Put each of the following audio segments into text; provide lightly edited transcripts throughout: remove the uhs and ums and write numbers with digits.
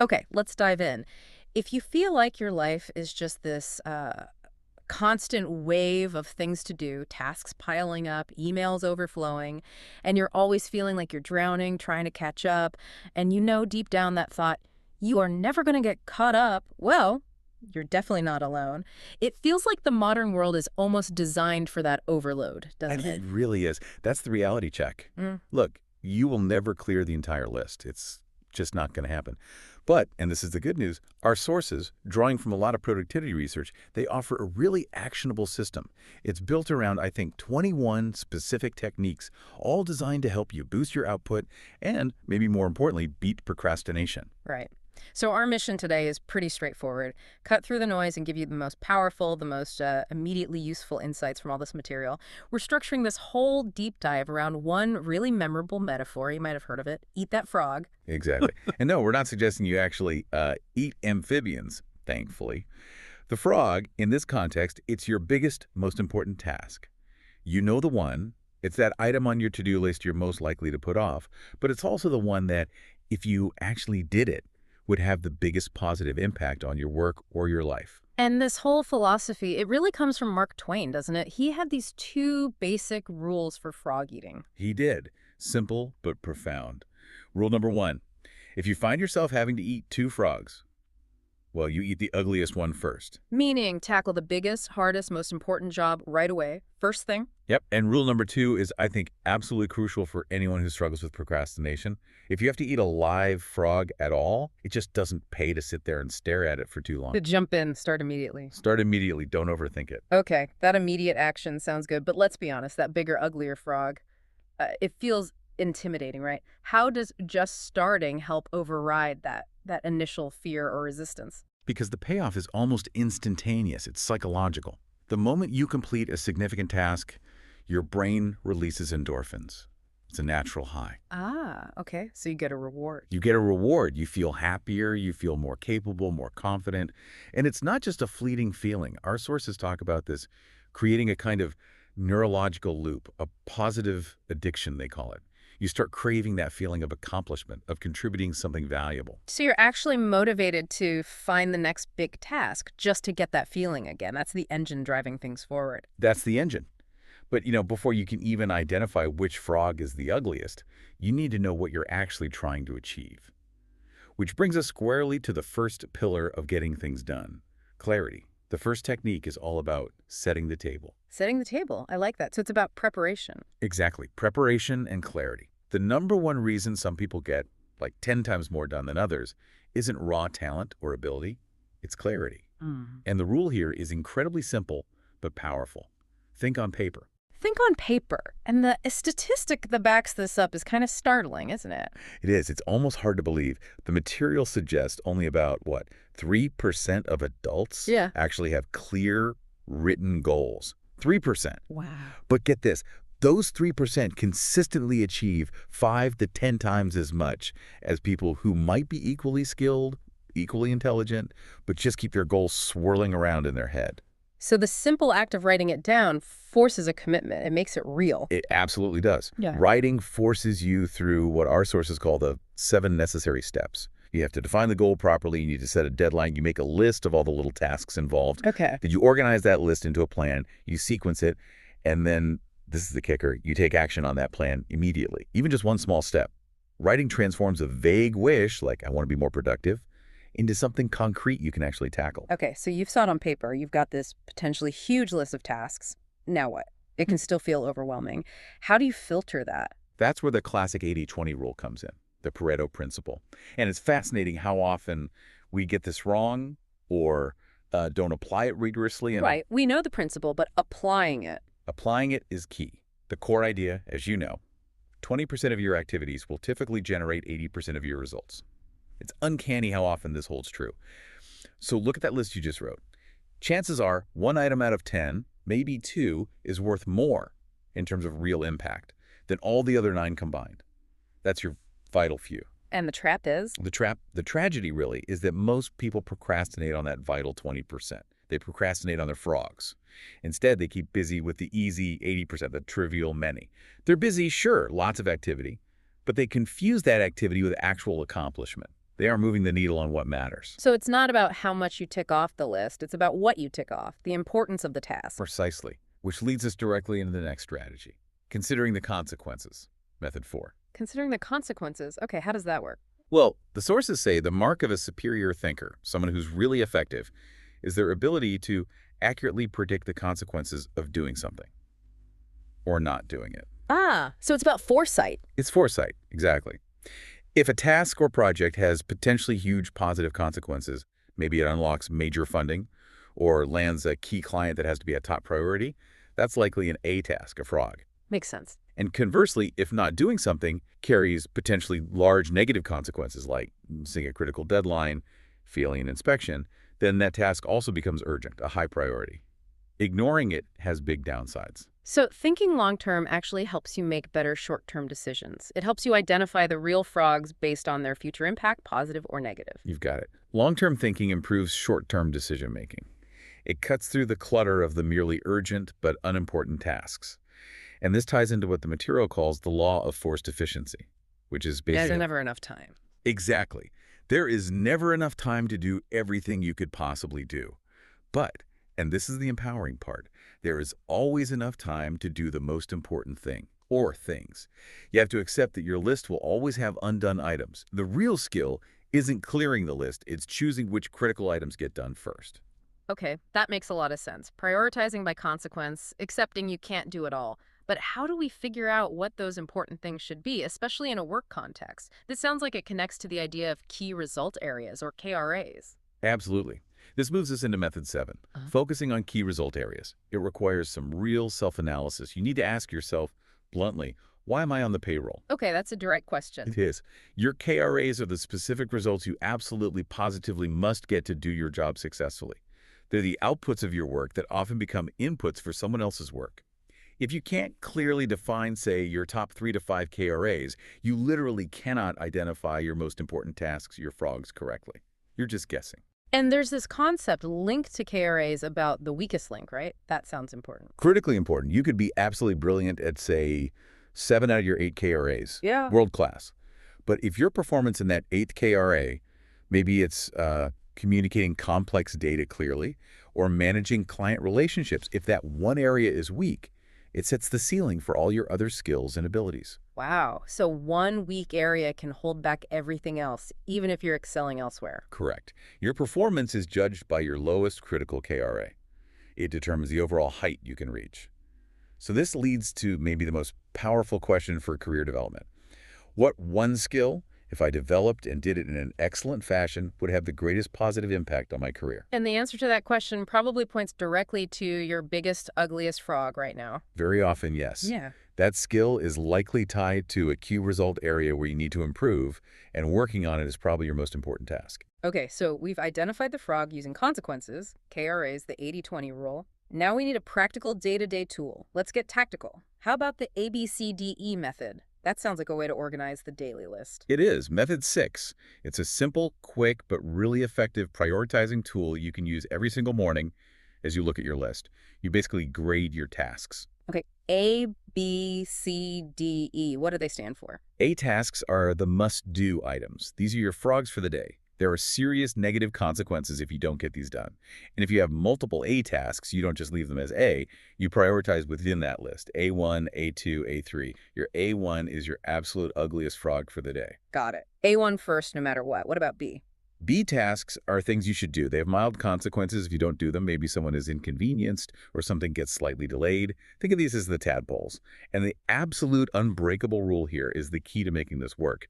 Okay, let's dive in. If you feel like your life is just this constant wave of things to do, tasks piling up, emails overflowing, and you're always feeling like you're drowning, trying to catch up, and you know deep down that thought, you are never going to get caught up, well, you're definitely not alone. It feels like the modern world is almost designed for that overload, And doesn't it it? really is. That's the reality check. Mm. Look, you will never clear the entire list. It's just not going to happen. But, and this is the good news, our sources, drawing from a lot of productivity research, they offer a really actionable system. It's built around, I think, 21 specific techniques, all designed to help you boost your output and, maybe more importantly, beat procrastination. Right. So our mission today is pretty straightforward. Cut through the noise and give you the most powerful, the most immediately useful insights from all this material. We're structuring this whole deep dive around one really memorable metaphor. You might have heard of it. Eat that frog. Exactly. And no, we're not suggesting you actually eat amphibians, thankfully. The frog, in this context, it's your biggest, most important task. You know the one. It's that item on your to-do list you're most likely to put off, but it's also the one that, if you actually did it, would have the biggest positive impact on your work or your life. And this whole philosophy, it really comes from Mark Twain, doesn't it? He had these two basic rules for frog eating. He did. Simple but profound. Rule number one, if you find yourself having to eat two frogs, well, you eat the ugliest one first. Meaning, tackle the biggest, hardest, most important job right away. First thing. Yep. And rule number two is, I think, absolutely crucial for anyone who struggles with procrastination. If you have to eat a live frog at all, it just doesn't pay to sit there and stare at it for too long. To jump in, start immediately. Start immediately. Don't overthink it. Okay, that immediate action sounds good, but let's be honest, that bigger, uglier frog, it feels intimidating, right? How does just starting help override that initial fear or resistance? Because the payoff is almost instantaneous. It's psychological. The moment you complete a significant task, your brain releases endorphins. It's a natural high. Ah, okay, so you get a reward. You get a reward. You feel happier. You feel more capable, more confident. And it's not just a fleeting feeling. Our sources talk about this, creating a kind of neurological loop, a positive addiction, they call it. You start craving that feeling of accomplishment, of contributing something valuable. So you're actually motivated to find the next big task just to get that feeling again. That's the engine driving things forward. That's the engine. But, before you can even identify which frog is the ugliest, you need to know what you're actually trying to achieve. Which brings us squarely to the first pillar of getting things done, clarity. The first technique is all about setting the table. Setting the table, I like that. So it's about preparation. Exactly. Preparation and clarity. The number one reason some people get, like 10 times more done than others, isn't raw talent or ability. It's clarity. And the rule here is incredibly simple but powerful. Think on paper. Think on paper. And the statistic that backs this up is kind of startling, isn't it? It is. It's almost hard to believe. The material suggests only about, 3% of adults actually have clear written goals. 3%. Wow. But get this, those 3% consistently achieve 5 to 10 times as much as people who might be equally skilled, equally intelligent, but just keep their goals swirling around in their head. So the simple act of writing it down forces a commitment. It makes it real. It absolutely does. Yeah. Writing forces you through what our sources call the 7 necessary steps. You have to define the goal properly. You need to set a deadline. You make a list of all the little tasks involved. Okay. Then you organize that list into a plan. You sequence it. And then, this is the kicker, you take action on that plan immediately. Even just one small step. Writing transforms a vague wish, like I want to be more productive, into something concrete you can actually tackle. Okay, so you've saw it on paper. You've got this potentially huge list of tasks. Now what? It can still feel overwhelming. How do you filter that? That's where the classic 80-20 rule comes in, the Pareto principle. And it's fascinating how often we get this wrong or don't apply it rigorously. And Right. We know the principle, but applying it. applying it is key. The core idea, as you know, 20% of your activities will typically generate 80% of your results. It's uncanny how often this holds true. So look at that list you just wrote. Chances are 1 item out of 10, maybe 2, is worth more in terms of real impact than all the other 9 combined. That's your vital few. And the trap is? The tragedy really is that most people procrastinate on that vital 20%. They procrastinate on their frogs. Instead, they keep busy with the easy 80%, the trivial many. They're busy, sure, lots of activity, but they confuse that activity with actual accomplishment. They are moving the needle on what matters. So it's not about how much you tick off the list, it's about what you tick off, the importance of the task. Precisely. Which leads us directly into the next strategy. Considering the consequences. Method 4. Considering the consequences, okay, how does that work? Well, the sources say the mark of a superior thinker, someone who's really effective, is their ability to accurately predict the consequences of doing something or not doing it. Ah, so it's about foresight. It's foresight, exactly. If a task or project has potentially huge positive consequences, maybe it unlocks major funding or lands a key client that has to be a top priority, that's likely an A task, a frog. Makes sense. And conversely, if not doing something carries potentially large negative consequences like missing a critical deadline, failing an inspection, then that task also becomes urgent, a high priority. Ignoring it has big downsides. So thinking long-term actually helps you make better short-term decisions. It helps you identify the real frogs based on their future impact, positive or negative. You've got it. Long-term thinking improves short-term decision-making. It cuts through the clutter of the merely urgent but unimportant tasks. And this ties into what the material calls the law of forced efficiency, which is There's basically... never enough time. Exactly. There is never enough time to do everything you could possibly do. But, and this is the empowering part, there is always enough time to do the most important thing, or things. You have to accept that your list will always have undone items. The real skill isn't clearing the list, it's choosing which critical items get done first. Okay, that makes a lot of sense. Prioritizing by consequence, accepting you can't do it all. But how do we figure out what those important things should be, especially in a work context? This sounds like it connects to the idea of key result areas, or KRAs. Absolutely. This moves us into method 7, focusing on key result areas. It requires some real self-analysis. You need to ask yourself, bluntly, why am I on the payroll? Okay, that's a direct question. It is. Your KRAs are the specific results you absolutely positively must get to do your job successfully. They're the outputs of your work that often become inputs for someone else's work. If you can't clearly define, say, your top 3 to 5 KRAs, you literally cannot identify your most important tasks, your frogs, correctly. You're just guessing. And there's this concept linked to KRAs about the weakest link, right? That sounds important. Critically important. You could be absolutely brilliant at, say, 7 out of your 8 KRAs. Yeah. World class. But if your performance in that 8th KRA, maybe it's communicating complex data clearly or managing client relationships, if that one area is weak, it sets the ceiling for all your other skills and abilities. Wow. So one weak area can hold back everything else, even if you're excelling elsewhere. Correct. Your performance is judged by your lowest critical KRA. It determines the overall height you can reach. So this leads to maybe the most powerful question for career development. What one skill, if I developed and did it in an excellent fashion, would have the greatest positive impact on my career? And the answer to that question probably points directly to your biggest, ugliest frog right now. Very often, yes. Yeah. That skill is likely tied to a key result area where you need to improve, and working on it is probably your most important task. Okay, so we've identified the frog using consequences, KRAs, the 80-20 rule. Now we need a practical day-to-day tool. Let's get tactical. How about the ABCDE method? That sounds like a way to organize the daily list. It is. Method 6. It's a simple, quick, but really effective prioritizing tool you can use every single morning as you look at your list. You basically grade your tasks. Okay, A, B, C, D, E. What do they stand for? A tasks are the must-do items. These are your frogs for the day. There are serious negative consequences if you don't get these done. And if you have multiple A tasks, you don't just leave them as A, you prioritize within that list. A1, A2, A3. Your A1 is your absolute ugliest frog for the day. Got it. A1 first, no matter what. What about B? B tasks are things you should do. They have mild consequences if you don't do them. Maybe someone is inconvenienced or something gets slightly delayed. Think of these as the tadpoles. And the absolute unbreakable rule here is the key to making this work.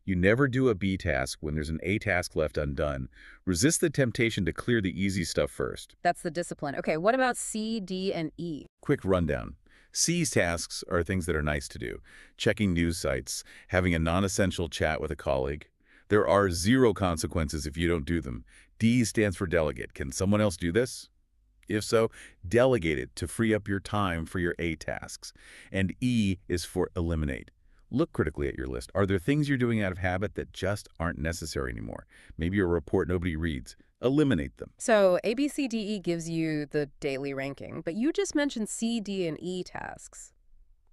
You never do a B task when there's an A task left undone. Resist the temptation to clear the easy stuff first. That's the discipline. Okay, what about C, D, and E? Quick rundown. C's tasks are things that are nice to do. Checking news sites, having a non-essential chat with a colleague. There are 0 consequences if you don't do them. D stands for delegate. Can someone else do this? If so, delegate it to free up your time for your A tasks. And E is for eliminate. Look critically at your list. Are there things you're doing out of habit that just aren't necessary anymore? Maybe a report nobody reads. Eliminate them. So ABCDE gives you the daily ranking, but you just mentioned C, D, and E tasks.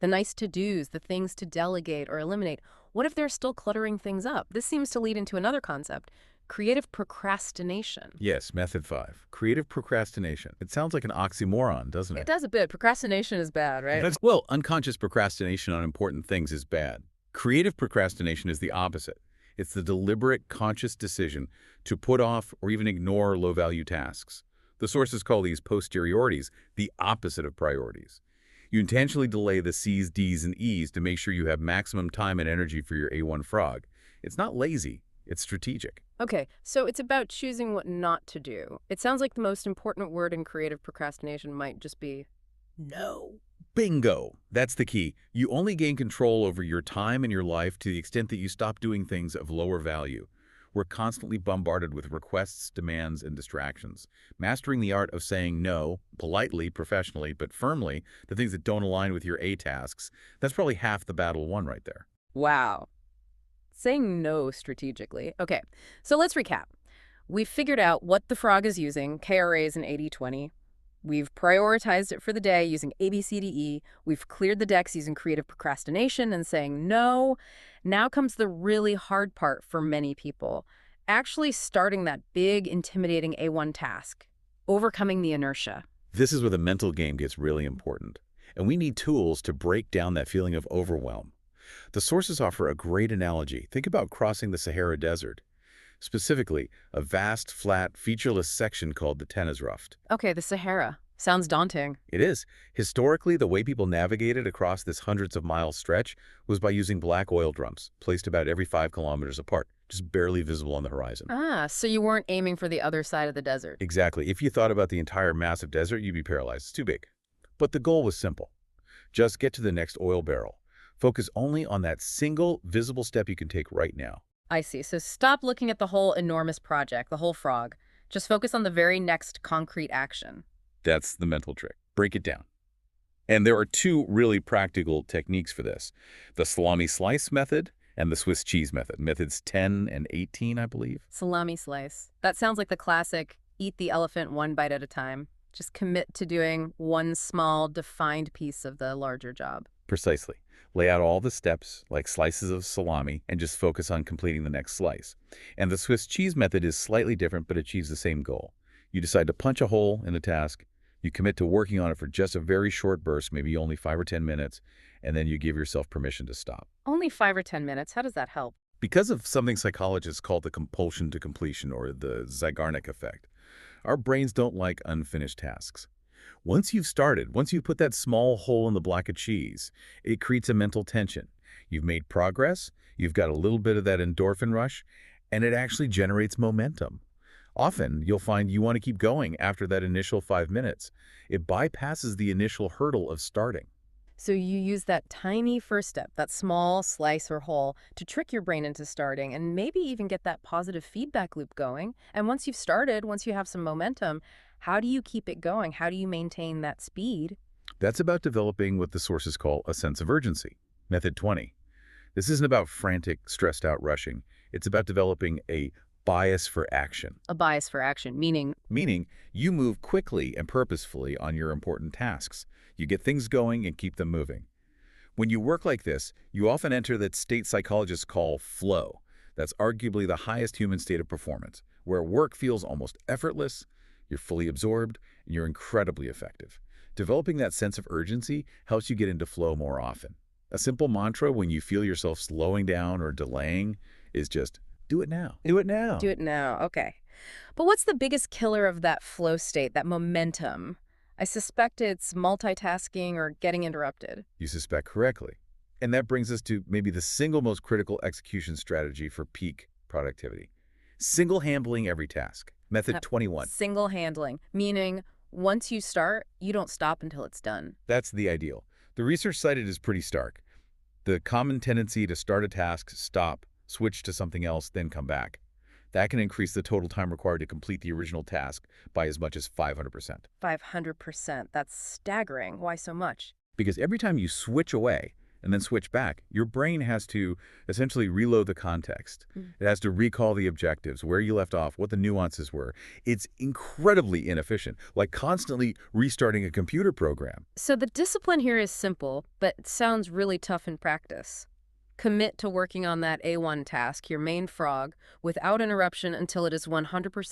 The nice to-dos, the things to delegate or eliminate. What if they're still cluttering things up? This seems to lead into another concept, creative procrastination. Yes, method 5. Creative procrastination. It sounds like an oxymoron, doesn't It it? does a bit. Procrastination is bad, right? Well, unconscious procrastination on important things is bad. Creative procrastination is the opposite. It's the deliberate, conscious decision to put off or even ignore low-value tasks. The sources call these posteriorities, the opposite of priorities. You intentionally delay the C's, D's, and E's to make sure you have maximum time and energy for your A1 frog. It's not lazy, it's strategic. Okay, so it's about choosing what not to do. It sounds like the most important word in creative procrastination might just be no. Bingo! That's the key. You only gain control over your time and your life to the extent that you stop doing things of lower value. We're constantly bombarded with requests, demands, and distractions. Mastering the art of saying no, politely, professionally, but firmly, to things that don't align with your A tasks, that's probably half the battle won right there. Wow. Saying no strategically. Okay, so let's recap. We've figured out what the frog is using, KRAs and 80/20. We've prioritized it for the day using ABCDE. We've cleared the decks using creative procrastination and saying no. Now comes the really hard part for many people, actually starting that big, intimidating A1 task, overcoming the inertia. This is where the mental game gets really important. And we need tools to break down that feeling of overwhelm. The sources offer a great analogy. Think about crossing the Sahara Desert. Specifically, a vast, flat, featureless section called the Tenasruft. Okay, the Sahara. Sounds daunting. It is. Historically, the way people navigated across this hundreds of mile stretch was by using black oil drums, placed about every 5 kilometers apart, just barely visible on the horizon. Ah, so you weren't aiming for the other side of the desert. Exactly. If you thought about the entire massive desert, you'd be paralyzed. It's too big. But the goal was simple. Just get to the next oil barrel. Focus only on that single visible step you can take right now. I see. So stop looking at the whole enormous project, the whole frog. Just focus on the very next concrete action. That's the mental trick. Break it down. And there are two really practical techniques for this. The salami slice method and the Swiss cheese method. Methods 10 and 18, I believe. Salami slice. That sounds like the classic eat the elephant one bite at a time. Just commit to doing one small, defined piece of the larger job. Precisely. Lay out all the steps, like slices of salami, and just focus on completing the next slice. And the Swiss cheese method is slightly different, but achieves the same goal. You decide to punch a hole in the task, you commit to working on it for just a very short burst, maybe only 5 or 10 minutes, and then you give yourself permission to stop. Only 5 or 10 minutes. How does that help? Because of something psychologists call the compulsion to completion, or the Zeigarnik effect, our brains don't like unfinished tasks. Once you've started, once you've put that small hole in the block of cheese, it creates a mental tension. You've made progress, you've got a little bit of that endorphin rush, and it actually generates momentum. Often, you'll find you want to keep going after that initial 5 minutes. It bypasses the initial hurdle of starting. So you use that tiny first step, that small slice or hole, to trick your brain into starting and maybe even get that positive feedback loop going. And once you've started, once you have some momentum, how do you keep it going? How do you maintain that speed? That's about developing what the sources call a sense of urgency. Method 20. This isn't about frantic, stressed out rushing. It's about developing a bias for action. A bias for action, meaning Meaning, you move quickly and purposefully on your important tasks. You get things going and keep them moving. When you work like this, you often enter that state psychologists call flow. That's arguably the highest human state of performance, where work feels almost effortless, you're fully absorbed, and you're incredibly effective. Developing that sense of urgency helps you get into flow more often. A simple mantra when you feel yourself slowing down or delaying is just, do it now. Do it now. do it now. Okay. But what's the biggest killer of that flow state, that momentum? I suspect it's multitasking or getting interrupted. You suspect correctly. And that brings us to maybe the single most critical execution strategy for peak productivity. Single-handling every task. Method 21. Single handling, meaning once you start, you don't stop until it's done. That's the ideal. The research cited is pretty stark. The common tendency to start a task, stop, switch to something else, then come back. That can increase the total time required to complete the original task by as much as 500%. 500%. That's staggering. Why so much? Because every time you switch away and then switch back, your brain has to essentially reload the context. It has to recall the objectives, where you left off, what the nuances were. It's incredibly inefficient, like constantly restarting a computer program. So the discipline here is simple, but it sounds really tough in practice. Commit to working on that A1 task, your main frog, without interruption until it is 100%